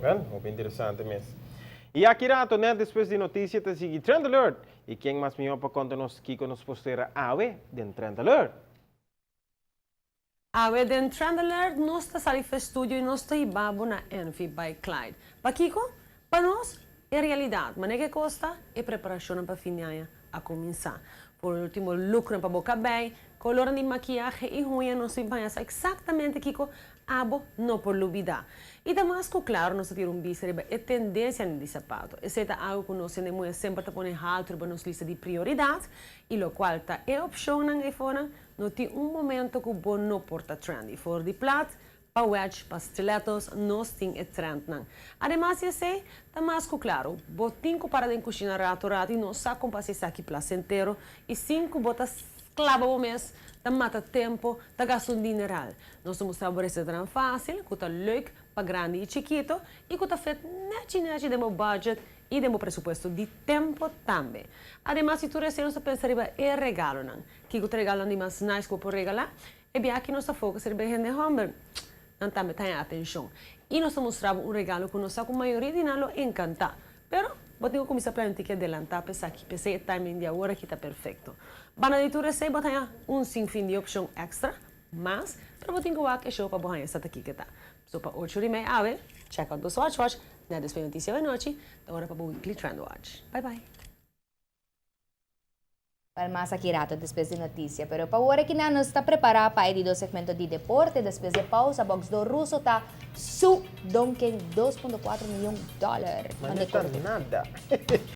Bueno, muito interessante mesmo. E aqui rato, né, depois de notícia, te sigue Trend Alert. E quem mais melhor para contar-nos que nos postera AWE den Trend Alert? AWE den Trend Alert nós está sali para estúdio e nós está ibabo na Envy by Clyde. Para Kiko, para nós é realidade, mas que custa é preparação para fim de ano a começar. Por último, lucro para boca bem, color de maquiagem e unha não se vai exatamente Kiko abo não por lubida. E damas claro, nós temos bicho é tendência de sapato. Esse é algo que nós temos sempre para pôr alto para nossa lista de prioridade e lo qual tá é opção na iPhone, não tem momento que bom não porta trendy. For de plat, para wedge, para stilettos, nós tem é trend não. Además, eu sei, damas claro, botinho para de cozinhar rato e nós saco para se aqui placentero e 5 botas clava o mês. Dat mata tempo, dat gasta um dineral. Nós mostramos uma receita fácil, que está leuk, para grande e chiquito, e que está feito net de meu budget e de meu presupuesto de tempo também. Además, se tu recebes, você pensaria, é regalo, não? Que o regalo de mais nice que eu posso regalar, é bem aqui nossa foco seria gente humble. Não também tem atenção. E nós mostramos um regalo que nós com a maioria de nós encanta. Pero, vou ter que começar a planificar adelantar, pensar que pensei o timing de agora que está perfeito. Bana de tu recebe, botar sem fim de opção extra, mas, para botar que é show para borrar essa aqui que tá. So, para 8h30, AWE, check out the watch, na despeito notícia da noite, agora para o Weekly Trend Watch. Bye bye. Para más aqui rato depois de notícia, pero para agora que não está preparado para ir do segmento de deporte, depois de pausa, box do russo está su donken $2.4 milhões. Mas não está nada.